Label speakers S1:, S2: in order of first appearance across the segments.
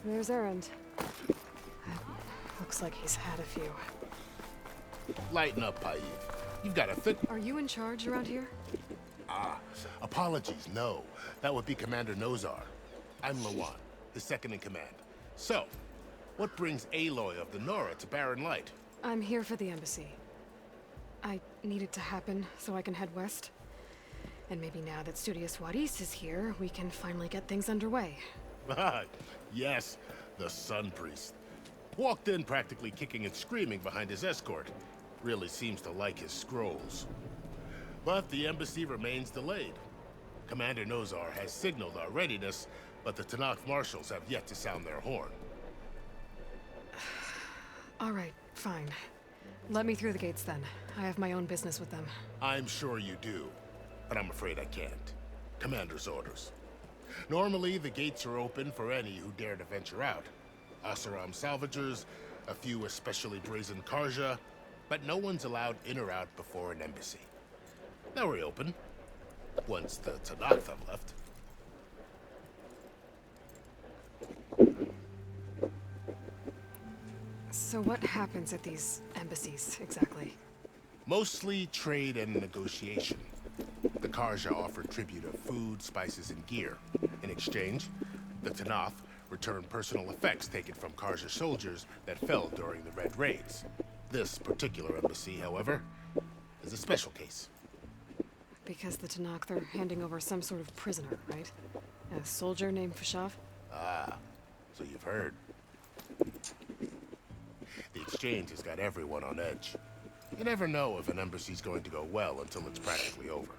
S1: there's Erend. Looks like he's had a few.
S2: Lighten up, Paiv. You've got a thick...
S1: Are you in charge around here?
S2: Apologies, no. That would be Commander Nozar. I'm Lawan, his second in command. So, what brings Aloy of the Nora to Barren Light?
S1: I'm here for the embassy. I need it to happen so I can head west. And maybe now that Studious Wadis is here, we can finally get things underway.
S2: Yes, the Sun Priest. Walked in practically kicking and screaming behind his escort. Really seems to like his scrolls. But the embassy remains delayed. Commander Nozar has signaled our readiness, but the Tenakth marshals have yet to sound their horn.
S1: All right, fine. Let me through the gates then. I have my own business with them.
S2: I'm sure you do, but I'm afraid I can't. Commander's orders. Normally, the gates are open for any who dare to venture out. Asaram salvagers, a few especially brazen Karja, but no one's allowed in or out before an embassy. Now we open, once the Tenakth have left.
S1: So what happens at these embassies, exactly?
S2: Mostly trade and negotiation. The Karja offer tribute of food, spices, and gear. In exchange, the Tenakth return personal effects taken from Karja soldiers that fell during the Red Raids. This particular embassy, however, is a special case.
S1: Because the Tenakth are handing over some sort of prisoner, right? A soldier named Fashav?
S2: Ah, so you've heard. The exchange has got everyone on edge. You never know if an embassy's going to go well until it's practically over.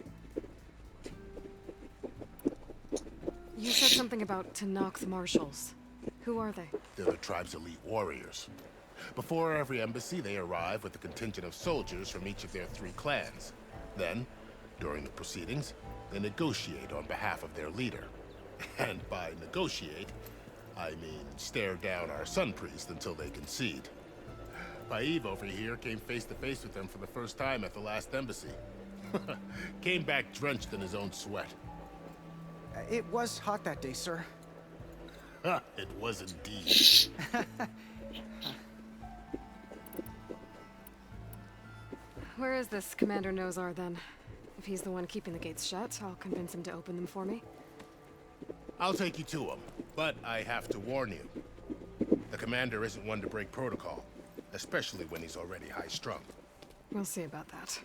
S1: You said something about Tenakth marshals. Who are they?
S2: They're the tribe's elite warriors. Before every embassy, they arrive with a contingent of soldiers from each of their 3 clans. Then, during the proceedings, they negotiate on behalf of their leader. And by negotiate, I mean stare down our Sun Priest until they concede. Paiv over here came face to face with them for the first time at the last embassy. Came back drenched in his own sweat.
S3: It was hot that day, sir.
S2: It was indeed.
S1: Where is this Commander Nozar, then? If he's the one keeping the gates shut, I'll convince him to open them for me.
S2: I'll take you to him, but I have to warn you. The commander isn't one to break protocol, especially when he's already high-strung.
S1: We'll see about that.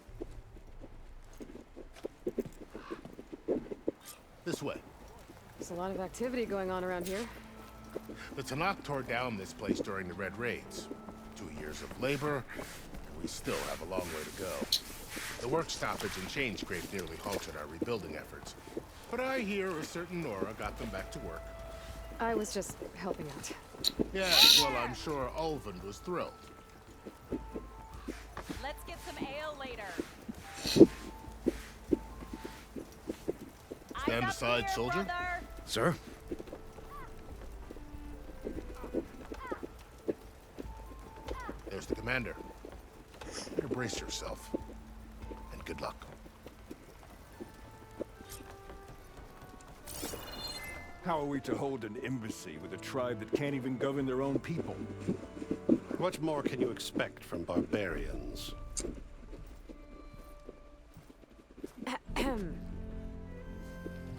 S2: This way.
S1: There's a lot of activity going on around here.
S2: The Tenakth tore down this place during the Red Raids. 2 years of labor, and we still have a long way to go. The work stoppage and change scrape nearly halted our rebuilding efforts. But I hear a certain Nora got them back to work.
S1: I was just helping out.
S2: Yeah, well, I'm sure Ulvund was thrilled.
S4: Let's get some ale later.
S2: Stand aside, soldier.
S4: Brother.
S3: Sir?
S2: There's the commander. Better brace yourself. And good luck.
S5: How are we to hold an embassy with a tribe that can't even govern their own people?
S6: What more can you expect from barbarians?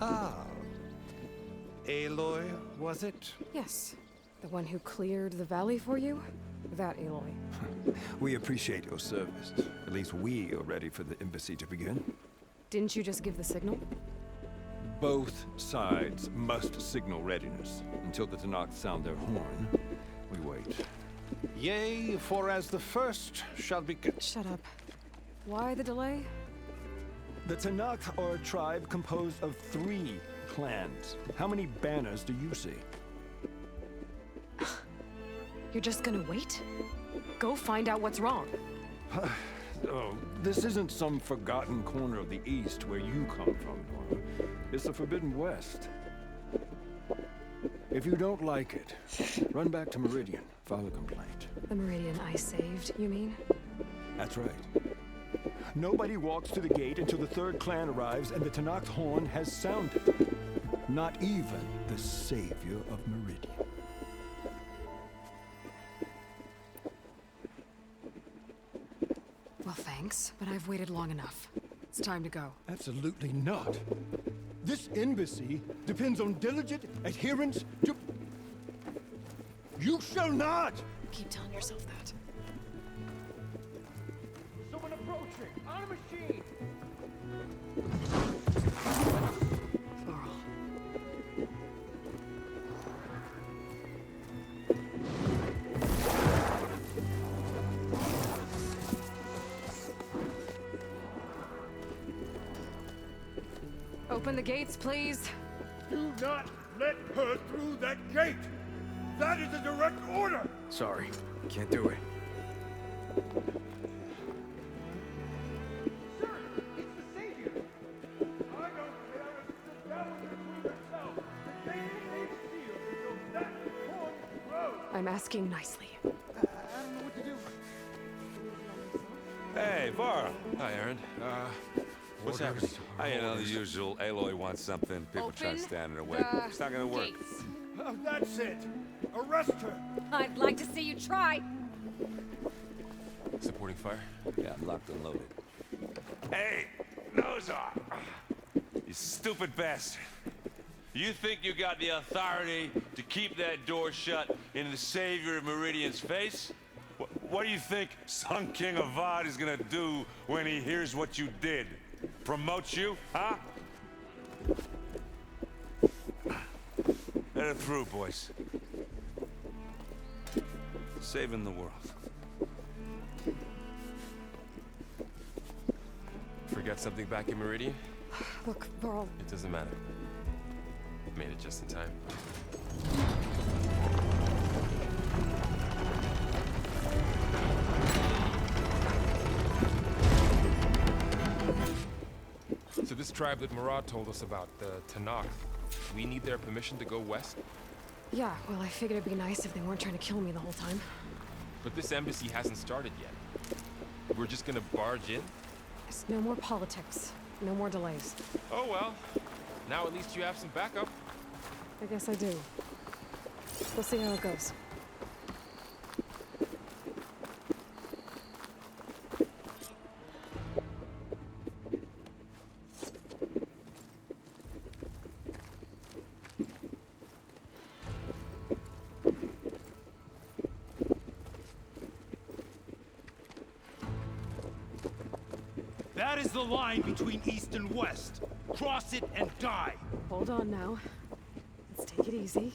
S6: Ah. Aloy, was it?
S1: Yes. The one who cleared the valley for you? That Aloy.
S5: We appreciate your service. At least we are ready for the embassy to begin.
S1: Didn't you just give the signal?
S5: Both sides must signal readiness. Until the Tenakth sound their horn, we wait.
S6: Yea, for as the first shall be...
S1: Shut up. Why the delay?
S5: The Tenakth are a tribe composed of 3 clans. How many banners do you see?
S1: You're just gonna wait? Go find out what's wrong.
S5: Oh, this isn't some forgotten corner of the East where you come from, Nora. It's the Forbidden West. If you don't like it, run back to Meridian, file a complaint.
S1: The Meridian I saved, you mean?
S5: That's right. Nobody walks to the gate until the 3rd clan arrives and the Tenakth horn has sounded. Not even the savior of Meridian.
S1: I've waited long enough. It's time to go.
S5: Absolutely not. This embassy depends on diligent adherence to... You shall not!
S1: Keep telling yourself that.
S5: Someone approaching! On a machine!
S1: Varl. Open the gates, please.
S5: Do not let her through that gate! That is a direct order!
S7: Sorry, can't do it.
S5: Sir, it's the Savior! I don't care if it's the devil between herself. The gate stays sealed until that point grows.
S1: I'm asking nicely.
S3: I don't know what to do.
S8: Hey, Varl.
S7: Hi, Aaron.
S8: What's happening? You know, the usual. Aloy wants something. People try to stand in her way. It's not gonna work.
S5: That's it! Arrest her!
S4: I'd like to see you try.
S7: Supporting fire?
S8: Yeah, I'm locked and loaded. Hey, Nozar! You stupid bastard. You think you got the authority to keep that door shut in the Savior of Meridian's face? What do you think Sun King Avad is gonna do when he hears what you did? Promote you, huh? Let it through, boys. Saving the world.
S7: Forget something back in Meridian?
S1: Look, Varl,
S7: It doesn't matter. Made it just in time. So this tribe that Murad told us about, the Tanakh, we need their permission to go west?
S1: yeah, well, I figured it'd be nice if they weren't trying to kill me the whole time.
S7: But this embassy hasn't started yet. We're just gonna barge in?
S1: It's no more politics. No more delays.
S7: Oh well. Now at least you have some backup.
S1: I guess I do. We'll see how it goes.
S9: That is the line between East and West. Cross it and die.
S1: Hold on now. Let's take it easy.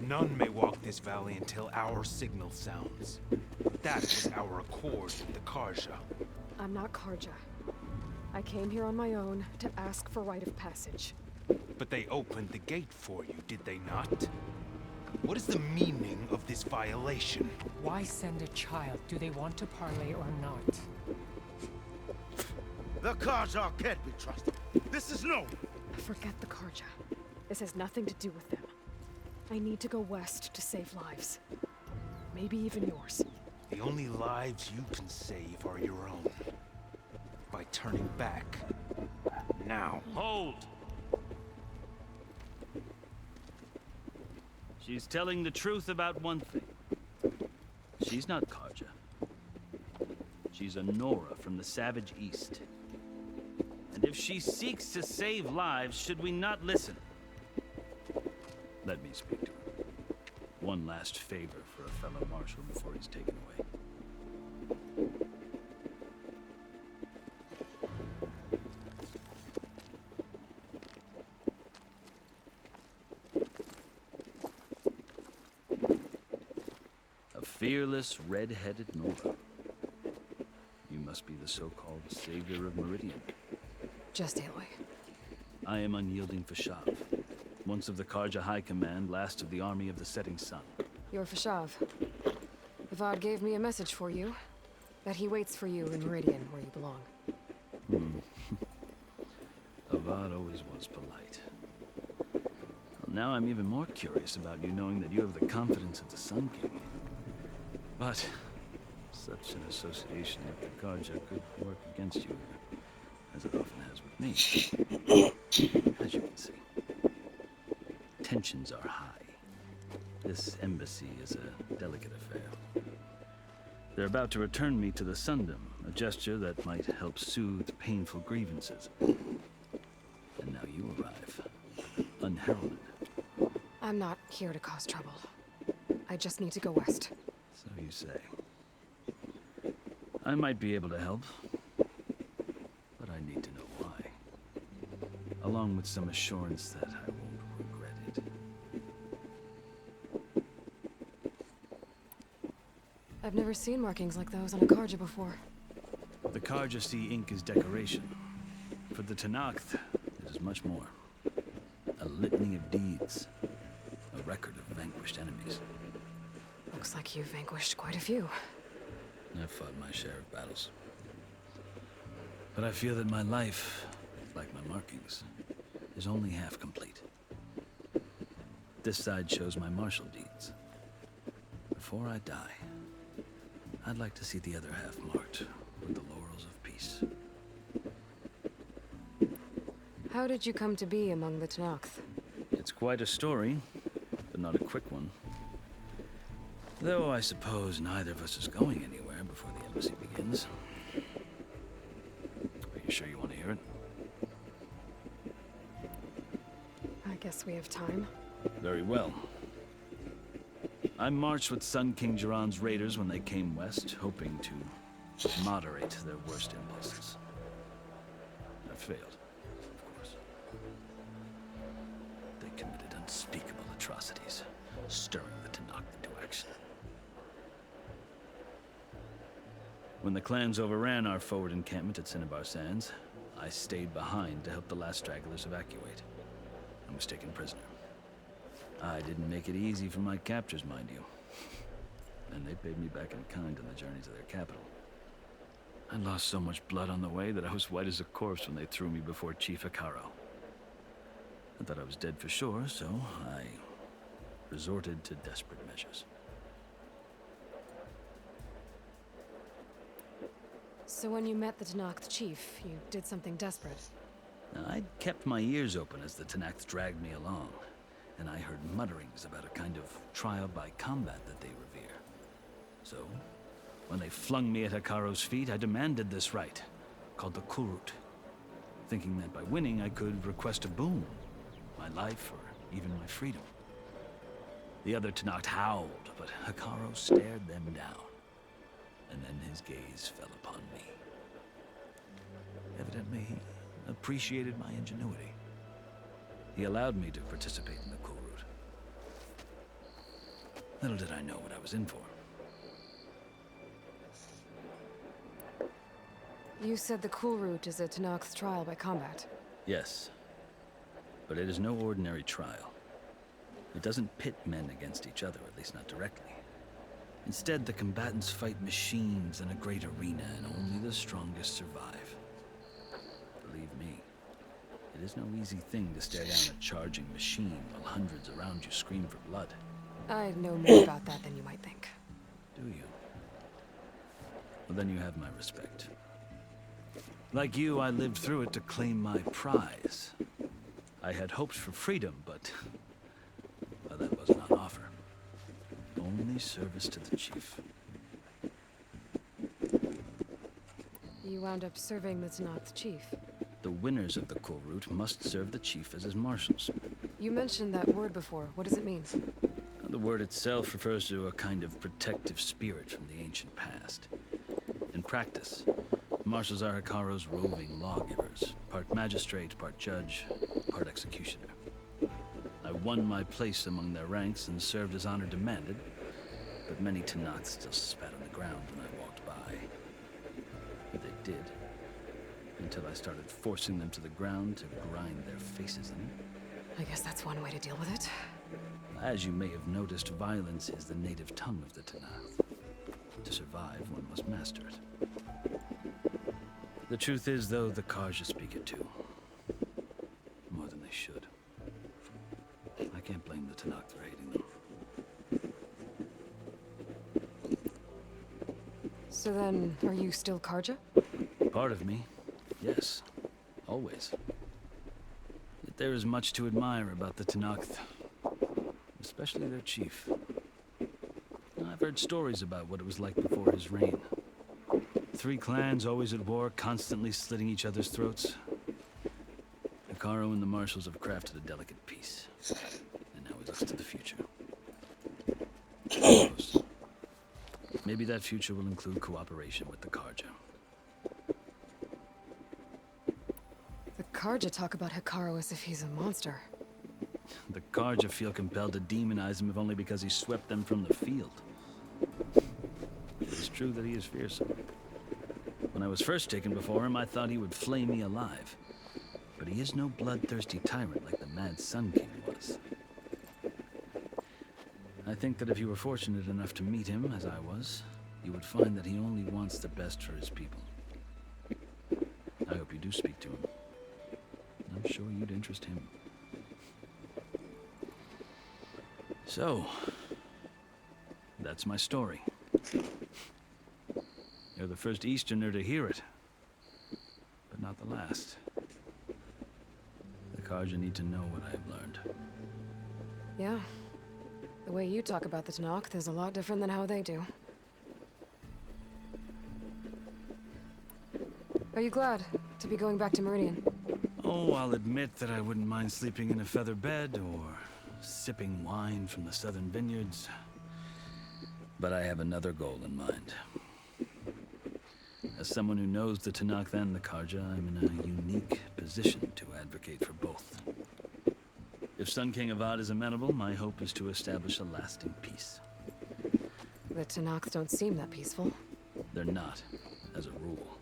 S9: None may walk this valley until our signal sounds. That was our accord with the Karja.
S1: I'm not Karja. I came here on my own to ask for rite of passage.
S9: But they opened the gate for you, did they not? What is the meaning of this violation?
S10: Why send a child? Do they want to parley or not?
S11: The Karja can't be trusted. This is known.
S1: Forget the Karja. This has nothing to do with them. I need to go west to save lives. Maybe even yours.
S9: The only lives you can save are your own. By turning back. Now.
S12: Hold! She's telling the truth about one thing. She's not Karja. She's a Nora from the Savage East. And if she seeks to save lives, should we not listen? Let me speak to her. One last favor for a fellow marshal before he's taken away. A fearless, red-headed Nora. You must be the so-called Savior of Meridian.
S1: Just Aloy.
S12: I am unyielding Fashav, once of the Karja High Command, last of the Army of the Setting Sun.
S1: You're Fashav. Avad gave me a message for you. That he waits for you in Meridian, where you belong.
S12: Avad always was polite. Well, now I'm even more curious about you knowing that you have the confidence of the Sun King. But such an association with the Karja could work against you, as it often has with me. As you can see, tensions are high. This embassy is a delicate affair. They're about to return me to the Sundom, a gesture that might help soothe painful grievances. And now you arrive, unheralded.
S1: I'm not here to cause trouble. I just need to go west.
S12: So you say. I might be able to help, but I need to know why. Along with some assurance that I won't regret it.
S1: I've never seen markings like those on a Karja before.
S12: The Karja see ink as decoration. For the Tenakth, it is much more. A litany of deeds. A record of vanquished enemies.
S1: Looks like you've vanquished quite a few.
S12: I've fought my share of battles. But I feel that my life, like my markings, is only half complete. This side shows my martial deeds. Before I die, I'd like to see the other half marked with the laurels of peace.
S1: How did you come to be among the Tenakth?
S12: It's quite a story, but not a quick one. Though I suppose neither of us is going anywhere before the embassy begins. Are you sure you want to hear it?
S1: I guess we have time.
S12: Very well. I marched with Sun King Jiran's raiders when they came west, hoping to moderate their worst impulses. I failed, of course. They committed unspeakable atrocities, stirring the Tenakth into action. When the clans overran our forward encampment at Cinnabar Sands, I stayed behind to help the last stragglers evacuate, and was taken prisoner. I didn't make it easy for my captors, mind you. And they paid me back in kind on the journey to their capital. I lost so much blood on the way that I was white as a corpse when they threw me before Chief Hekarro. I thought I was dead for sure, so I resorted to desperate measures.
S1: So when you met the Tenakth chief, you did something desperate.
S12: Now, I'd kept my ears open as the Tenakth dragged me along, and I heard mutterings about a kind of trial by combat that they revere. So, when they flung me at Hekarro's feet, I demanded this rite, called the Kulrut, thinking that by winning I could request a boon, my life or even my freedom. The other Tenakth howled, but Hekarro stared them down, and then his gaze fell upon me. Evidently, he appreciated my ingenuity. He allowed me to participate in the Kulrut. Little did I know what I was in for.
S1: You said the Kulrut is a Tenakth trial by combat.
S12: Yes, but it is no ordinary trial. It doesn't pit men against each other, at least not directly. Instead, the combatants fight machines in a great arena, and only the strongest survive. Believe me, it is no easy thing to stare down a charging machine while hundreds around you scream for blood.
S1: I know more about that than you might think.
S12: Do you? Well, then you have my respect. Like you, I lived through it to claim my prize. I had hoped for freedom, but well, that wasn't on offer. Only service to the chief.
S1: You wound up serving the Tenakth chief.
S12: The winners of the Kulrut must serve the chief as his marshals.
S1: You mentioned that word before. What does it mean?
S12: The word itself refers to a kind of protective spirit from the ancient past. In practice, marshals are Hekarro's roving lawgivers, part magistrate, part judge, part executioner. I won my place among their ranks and served as honor demanded, but many Tenakth still spat on the ground when I walked by. But they did, until I started forcing them to the ground to grind their faces in.
S1: I guess that's one way to deal with it.
S12: As you may have noticed, violence is the native tongue of the Tenakth. To survive, one must master it. The truth is, though, the Karja speak it too. More than they should. I can't blame the Tenakth for hating them.
S1: So then, are you still Karja?
S12: Part of me, yes. Always. Yet there is much to admire about the Tenakth. Especially their chief. I've heard stories about what it was like before his reign. Three clans always at war, constantly slitting each other's throats. Hekarro and the Marshals have crafted a delicate peace. And now he looks to the future. Who knows? Maybe that future will include cooperation with the Karja.
S1: The Karja talk about Hekarro as if he's a monster.
S12: The Karja feel compelled to demonize him if only because he swept them from the field. It's true that he is fearsome. When I was first taken before him, I thought he would flay me alive. But he is no bloodthirsty tyrant like the Mad Sun King was. I think that if you were fortunate enough to meet him, as I was, you would find that he only wants the best for his people. I hope you do speak to him. I'm sure you'd interest him. So, that's my story. You're the first Easterner to hear it, but not the last. The Karja need to know what I have learned.
S1: Yeah. The way you talk about the Tanakh is a lot different than how they do. Are you glad to be going back to Meridian?
S12: Oh, I'll admit that I wouldn't mind sleeping in a feather bed or sipping wine from the southern vineyards. But I have another goal in mind. As someone who knows the Tanakh and the Karja, I'm in a unique position to advocate for both. If Sun King Avad is amenable, my hope is to establish a lasting peace.
S1: The Tanakhs don't seem that peaceful.
S12: They're not, as a rule.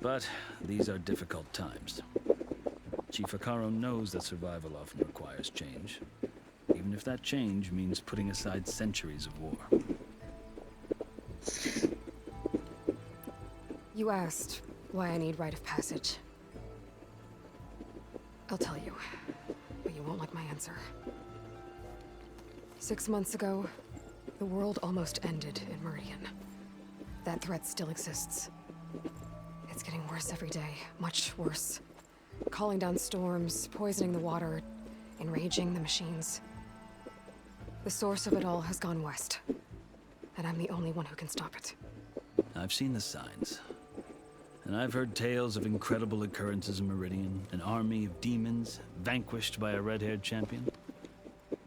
S12: But these are difficult times. Chief Hekarro knows that survival often requires change, even if that change means putting aside centuries of war.
S1: You asked why I need rite of passage. I'll tell you, but you won't like my answer. 6 months ago, the world almost ended in Meridian. That threat still exists. It's getting worse every day, much worse. Calling down storms, poisoning the water, enraging the machines. The source of it all has gone west, and I'm the only one who can stop it.
S12: I've seen the signs. And I've heard tales of incredible occurrences in Meridian, an army of demons vanquished by a red-haired champion.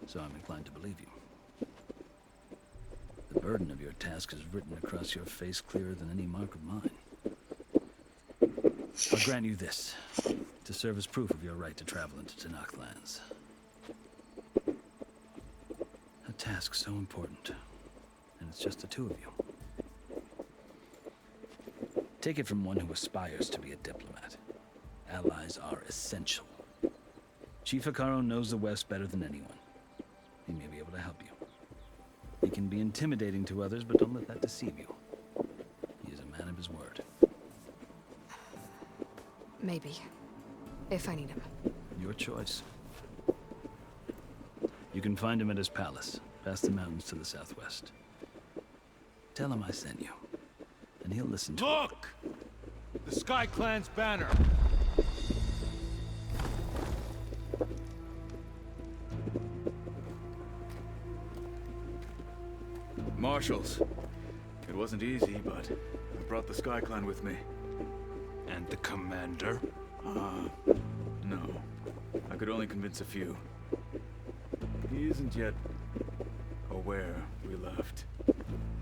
S12: So I'm inclined to believe you. The burden of your task is written across your face clearer than any mark of mine. I'll grant you this, to serve as proof of your right to travel into Tanakh lands. A task so important, and it's just the two of you. Take it from one who aspires to be a diplomat. Allies are essential. Chief Hekarro knows the West better than anyone. He may be able to help you. He can be intimidating to others, but don't let that deceive you. He is a man of his word.
S1: Maybe. If I need him.
S12: Your choice. You can find him at his palace, past the mountains to the southwest. Tell him I sent you, and he'll listen to
S9: Look! The Sky Clan's banner!
S3: Marshals. It wasn't easy, but I brought the Sky Clan with me.
S9: And the commander?
S3: No. I could only convince a few. He isn't yet aware we left.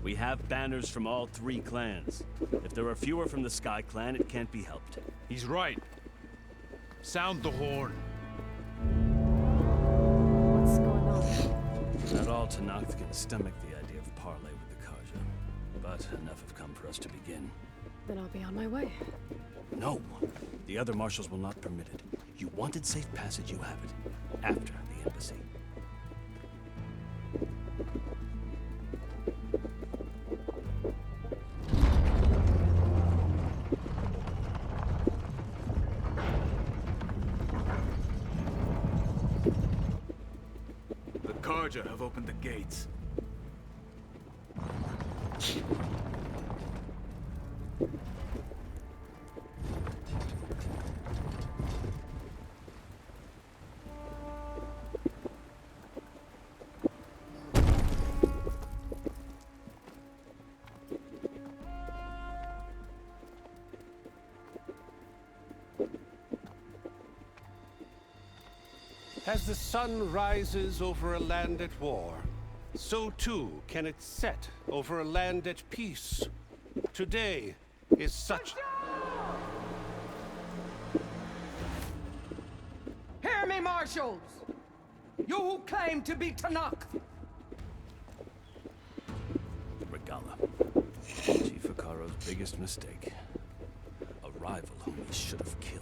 S13: We have banners from all three clans. If there are fewer from the Sky Clan, it can't be helped.
S9: He's right. Sound the horn.
S1: What's going on?
S12: Not all Tanakh can stomach the idea of parley with the Karja, but enough have come for us to begin.
S1: Then I'll be on my way.
S13: No. The other marshals will not permit it. You wanted safe passage, you have it. After the embassy.
S3: The Karja have opened the gates.
S6: As the sun rises over a land at war, so too can it set over a land at peace. Today is such...
S5: Hear me, marshals! You who claim to be Tanakh!
S13: Regala. Chief Hikaro's biggest mistake. A rival whom he should have killed.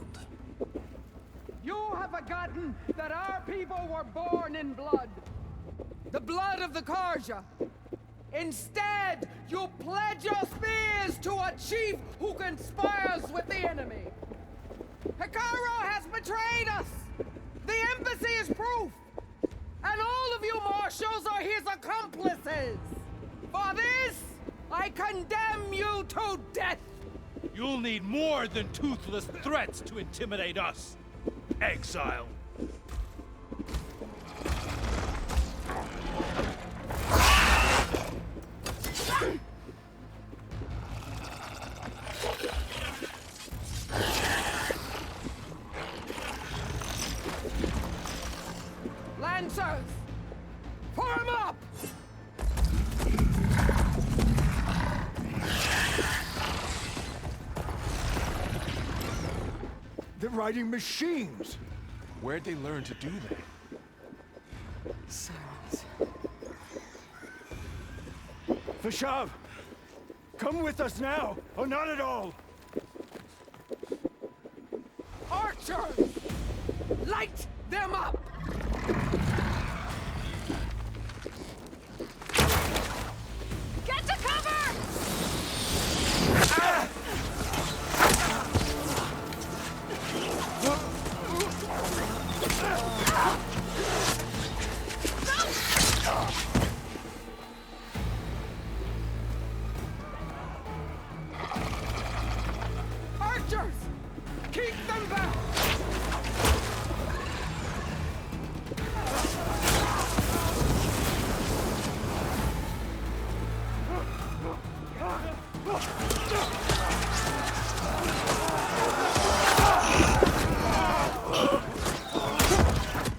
S5: You have forgotten that our people were born in blood. The blood of the Karja. Instead, you pledge your spears to a chief who conspires with the enemy. Hikaro has betrayed us! The embassy is proof! And all of you marshals are his accomplices! For this, I condemn you to death!
S9: You'll need more than toothless threats to intimidate us. Exile.
S5: Lancers! Form up!
S11: They're riding machines!
S7: Where'd they learn to do that?
S1: Silence.
S11: Vashav! Come with us now, or not at all!
S5: Archers! Light them up!
S4: Get to cover!
S5: Archers! Keep them back!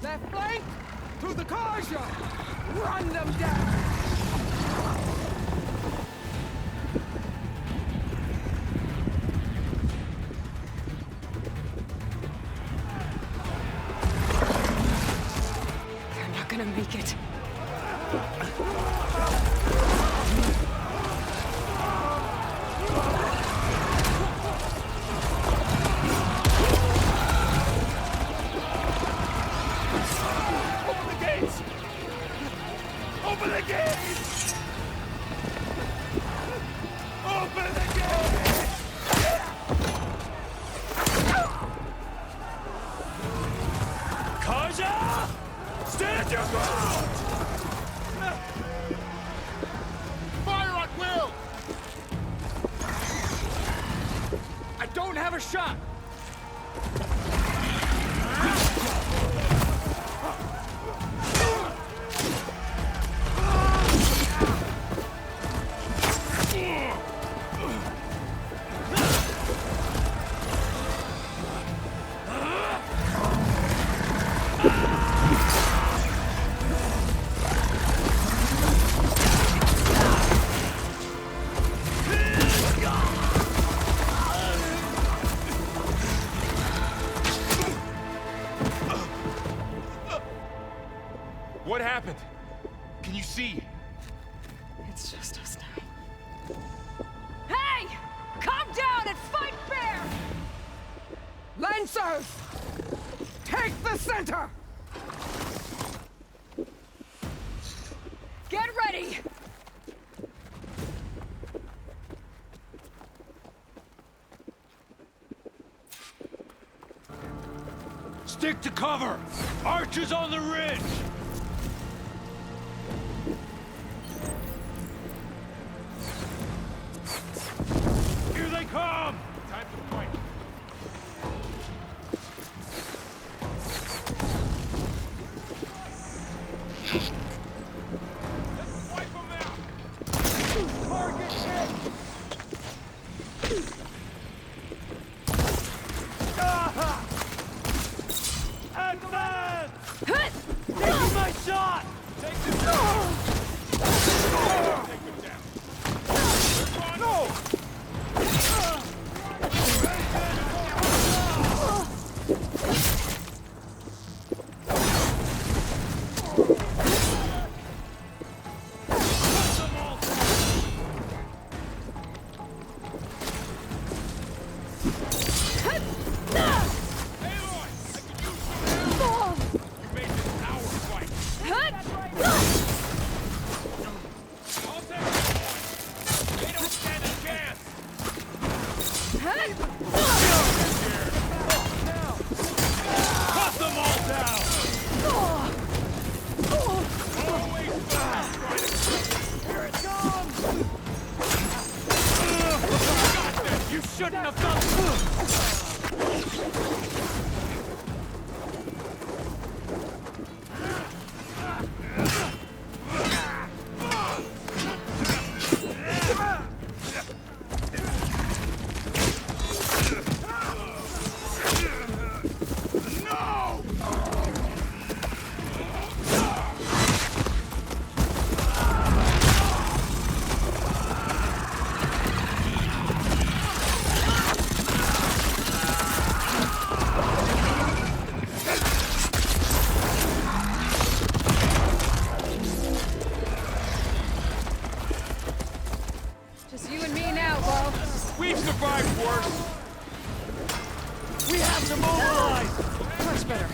S5: Left flank! To the Karja! Run them down!
S1: They're not gonna make it.
S11: Open the gates! Open the gates! Open the gates!
S9: Karja! Stand your ground!
S11: Fire at will! I don't have a shot!
S7: What happened? Can you see?
S1: It's just us now.
S4: Hey! Calm down and fight fair!
S5: Lancers! Take the center!
S4: Get ready!
S9: Stick to cover! Archers on the ridge! Here they come!
S7: Time to fight. Let's wipe them out!
S5: Target hit!
S11: Advance!
S4: Taking my shot! Take this down! Take him down. No!
S5: Shouldn't have done.
S1: Just you and me now, Bo.
S7: We've survived worse.
S5: We have to mobilize.
S1: Much better.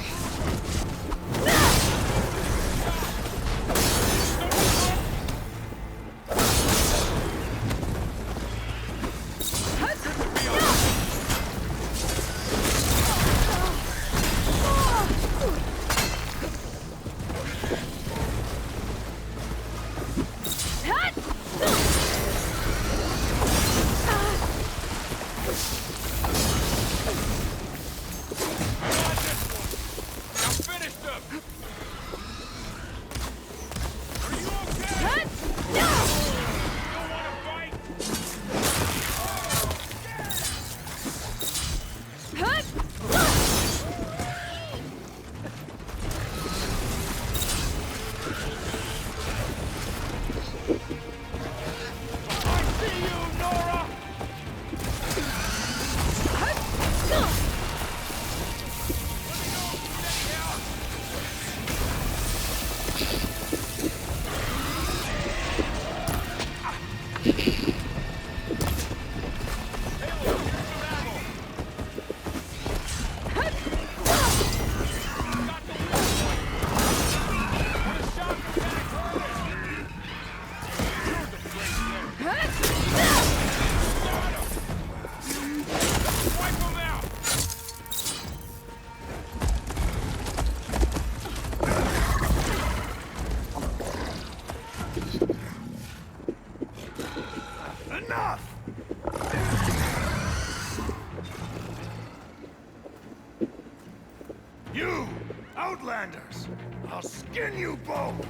S11: You, Outlanders! I'll skin you both!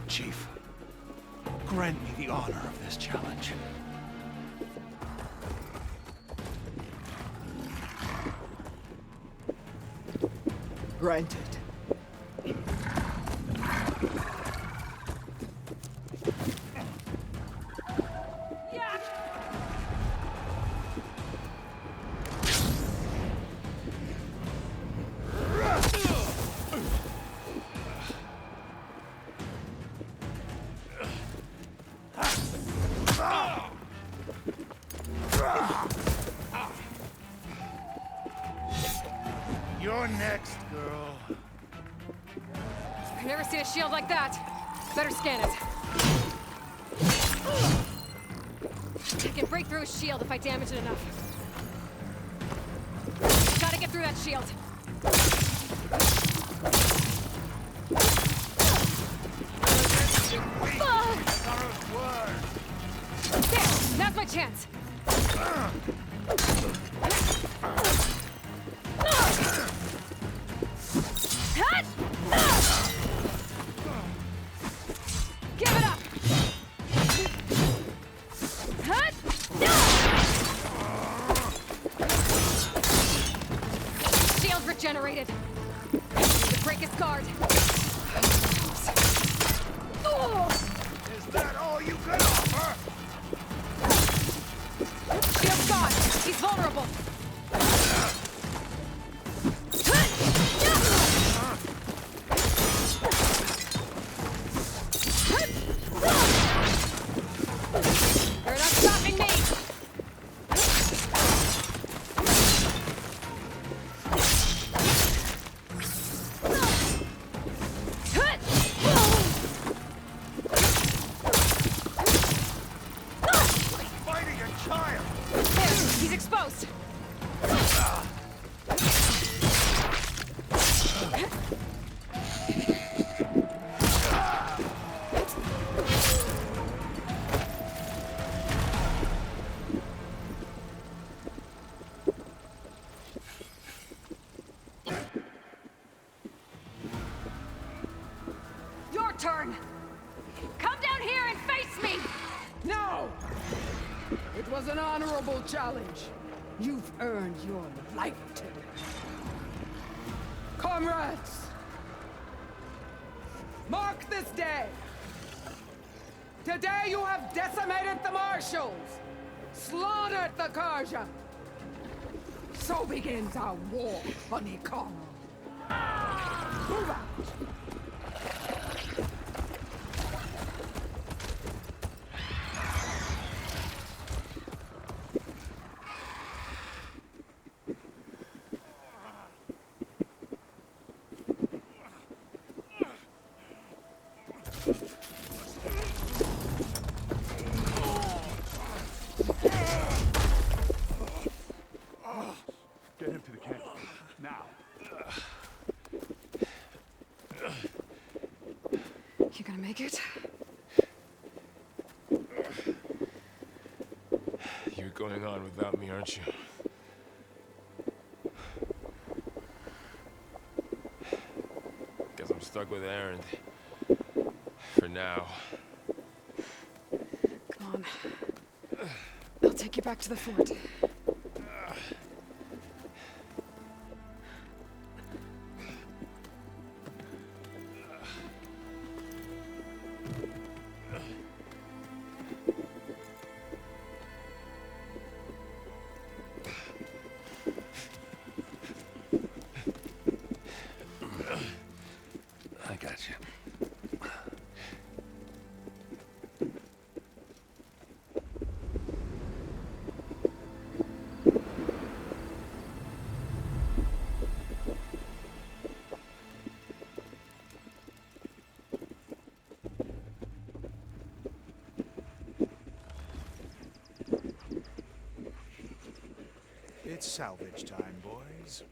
S11: Chief, grant me the honor of this challenge.
S5: Granted.
S11: You're next, girl.
S1: I've never seen a shield like that. Better scan it. I can break through a shield if I damage it enough. Gotta get through that shield. There! Now's my chance! Give it up! Shield regenerated. Break his guard!
S11: Is that all you can offer?
S1: Shield's gone! He's vulnerable! You're not stopping me!
S11: Fighting a child!
S1: There, he's exposed!
S5: Your turn! Come down here and face me! No! It was an honorable challenge. You've earned your life today. Comrades! Mark this day! Today you have decimated the Marshals! Slaughtered the Karja! So begins our war on Ikara. Move out!
S11: Get him to the camp. Now.
S1: You gonna make it?
S7: You're going on without me, aren't you? Guess I'm stuck with Erend. For now.
S1: Come on. I'll take you back to the fort.
S13: I got you.
S9: It's salvage time, boys.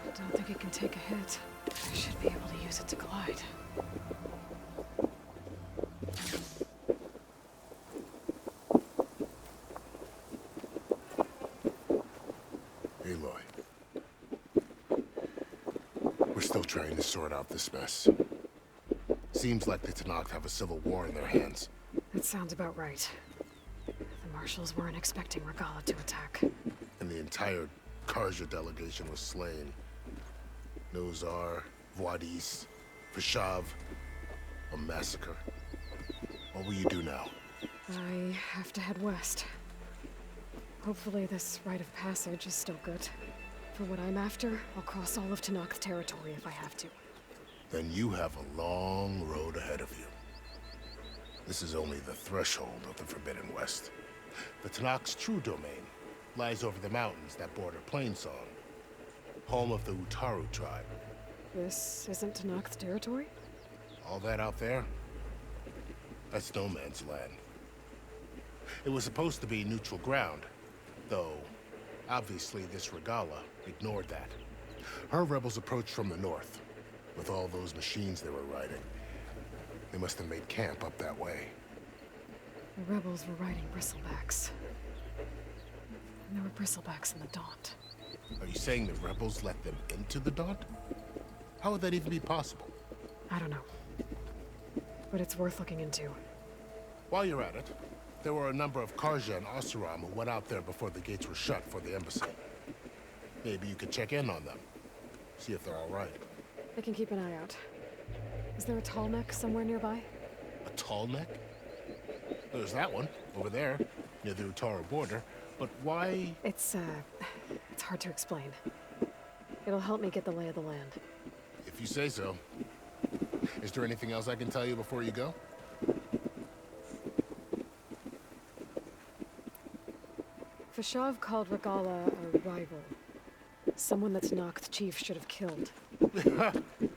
S1: I don't think it can take a hit. I should be able to use it to glide.
S2: Aloy. We're still trying to sort out this mess. Seems like the Tenakth have a civil war in their hands.
S1: That sounds about right. The Marshals weren't expecting Regalla to attack.
S2: And the entire Karja delegation was slain. Nozar, Vuadis, Vashav. A massacre. What will you do now?
S1: I have to head west. Hopefully this rite of passage is still good. For what I'm after, I'll cross all of Tenakth territory if I have to.
S2: Then you have a long road ahead of you. This is only the threshold of the Forbidden West. The Tenakth's true domain lies over the mountains that border Plainsong, home of the Utaru tribe.
S1: This isn't Tenakth territory?
S2: All that out there? That's no man's land. It was supposed to be neutral ground, though obviously this Regalla ignored that. Her rebels approached from the north, with all those machines they were riding. They must have made camp up that way.
S1: The rebels were riding bristlebacks. Bristlebacks and the Daunt.
S2: Are you saying the rebels let them into the Daunt? How would that even be possible?
S1: I don't know. But it's worth looking into.
S2: While you're at it, there were a number of Karja and Oseram who went out there before the gates were shut for the embassy. Maybe you could check in on them. See if they're all right.
S1: I can keep an eye out. Is there a tall neck somewhere nearby?
S2: A tall neck? There's that one, over there, near the Utaru border. But why?
S1: It's hard to explain. It'll help me get the lay of the land.
S2: If you say so. Is there anything else I can tell you before you go?
S1: Fashav called Regalla a rival. Someone that Tenakth chief should have killed.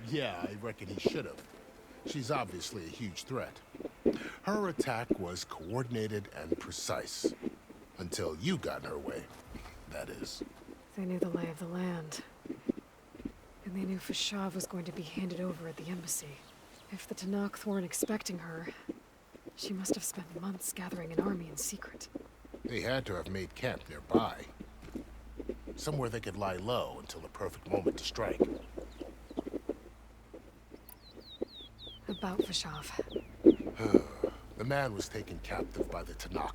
S2: Yeah, I reckon he should have. She's obviously a huge threat. Her attack was coordinated and precise. Until you got in her way, that is.
S1: They knew the lay of the land. And they knew Fashav was going to be handed over at the embassy. If the Tenakth weren't expecting her, she must have spent months gathering an army in secret.
S2: They had to have made camp nearby. Somewhere they could lie low until the perfect moment to strike.
S1: About Fashav.
S2: The man was taken captive by the Tenakth.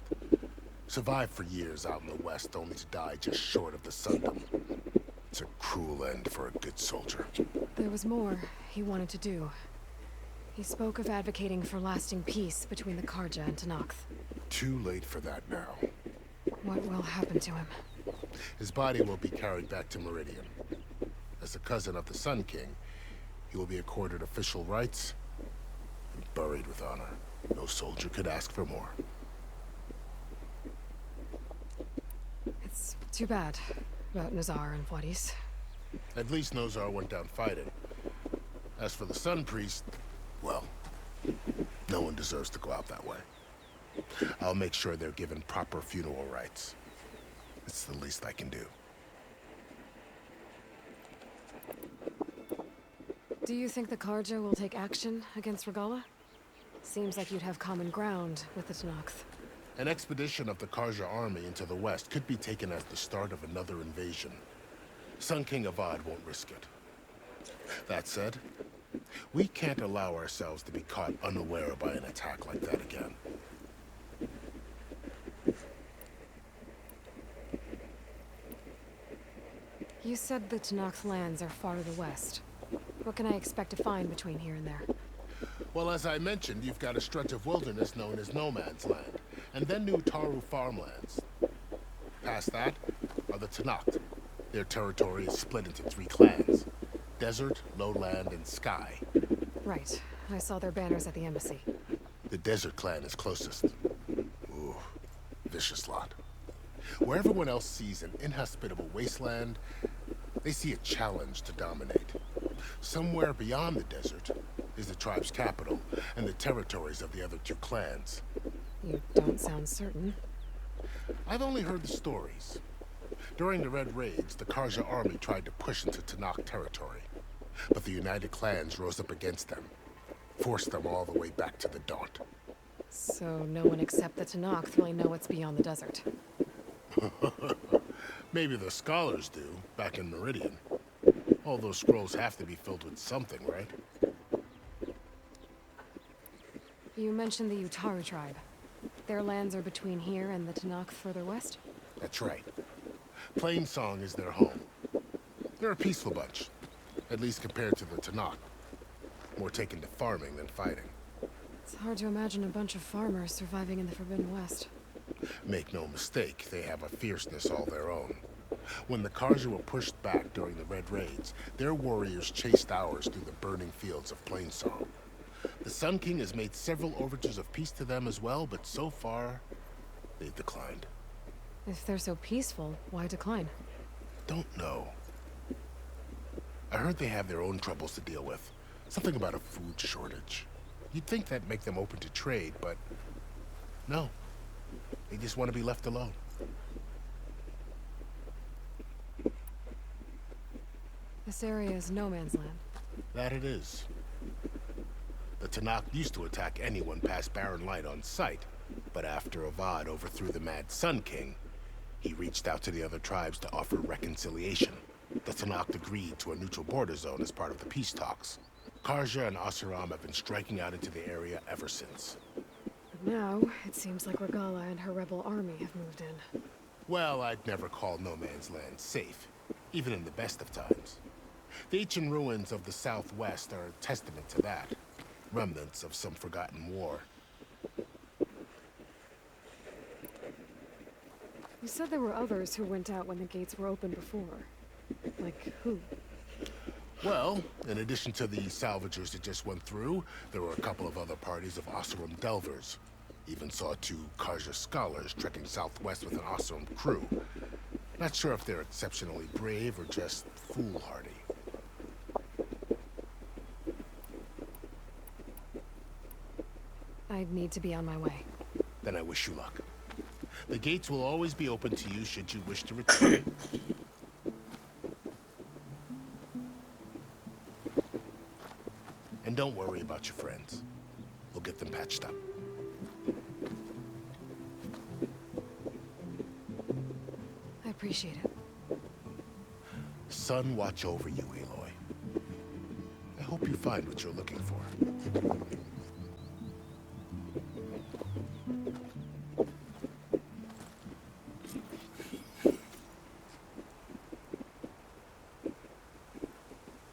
S2: Survived for years out in the west, only to die just short of the Sundom. It's a cruel end for a good soldier.
S1: There was more he wanted to do. He spoke of advocating for lasting peace between the Karja and Tenakth.
S2: Too late for that now.
S1: What will happen to him?
S2: His body will be carried back to Meridian. As a cousin of the Sun King, he will be accorded official rights and buried with honor. No soldier could ask for more.
S1: It's too bad about Nazar and Wadis.
S2: At least Nozar went down fighting. As for the Sun Priest, well, no one deserves to go out that way. I'll make sure they're given proper funeral rites. It's the least I can do.
S1: Do you think the Karja will take action against Regalla? Seems like you'd have common ground with the Tenakth.
S2: An expedition of the Karja army into the west could be taken as the start of another invasion. Sun King Avad won't risk it. That said, we can't allow ourselves to be caught unaware by an attack like that again.
S1: You said the Tenakth lands are far to the west. What can I expect to find between here and there?
S2: Well, as I mentioned, you've got a stretch of wilderness known as No Man's Land, and then New Taru farmlands. Past that are the Tenakth. Their territory is split into 3 clans: Desert, Lowland, and Sky.
S1: Right. I saw their banners at the embassy.
S2: The Desert clan is closest. Ooh, vicious lot. Where everyone else sees an inhospitable wasteland, they see a challenge to dominate. Somewhere beyond the desert is the tribe's capital and the territories of the other 2 clans.
S1: You don't sound certain.
S2: I've only heard the stories. During the Red Raids, the Karja army tried to push into Tenakth territory, but the United Clans rose up against them, forced them all the way back to the Daunt.
S1: So no one except the Tenakth really know what's beyond the desert.
S2: Maybe the scholars do, back in Meridian. All those scrolls have to be filled with something, right?
S1: You mentioned the Utaru tribe. Their lands are between here and the Tenakth further west?
S2: That's right. Plainsong is their home. They're a peaceful bunch, at least compared to the Tenakth. More taken to farming than fighting.
S1: It's hard to imagine a bunch of farmers surviving in the Forbidden West.
S2: Make no mistake, they have a fierceness all their own. When the Karja were pushed back during the Red Raids, their warriors chased ours through the burning fields of Plainsong. The Sun King has made several overtures of peace to them as well, but so far, they've declined.
S1: If they're so peaceful, why decline?
S2: Don't know. I heard they have their own troubles to deal with. Something about a food shortage. You'd think that'd make them open to trade, but no. They just want to be left alone.
S1: This area is no man's land.
S2: That it is. The Tenakth used to attack anyone past Barren Light on sight, but after Avad overthrew the Mad Sun King, He reached out to the other tribes to offer reconciliation. The Tenakth agreed to a neutral border zone as part of the peace talks. Karja and Oseram have been striking out into the area ever since.
S1: But now, it seems like Regala and her rebel army have moved in.
S2: Well, I'd never call No Man's Land safe, even in the best of times. The ancient ruins of the Southwest are a testament to that. Remnants of some forgotten war.
S1: You said there were others who went out when the gates were open before. Like who?
S2: Well, in addition to the salvagers that just went through, there were a couple of other parties of Oseram delvers. Even saw 2 Karja scholars trekking southwest with an Oseram crew. Not sure if they're exceptionally brave or just foolhardy.
S1: I need to be on my way.
S2: Then I wish you luck. The gates will always be open to you should you wish to return. And don't worry about your friends. We'll get them patched up.
S1: I appreciate it.
S2: Sun watch over you, Aloy. I hope you find what you're looking for.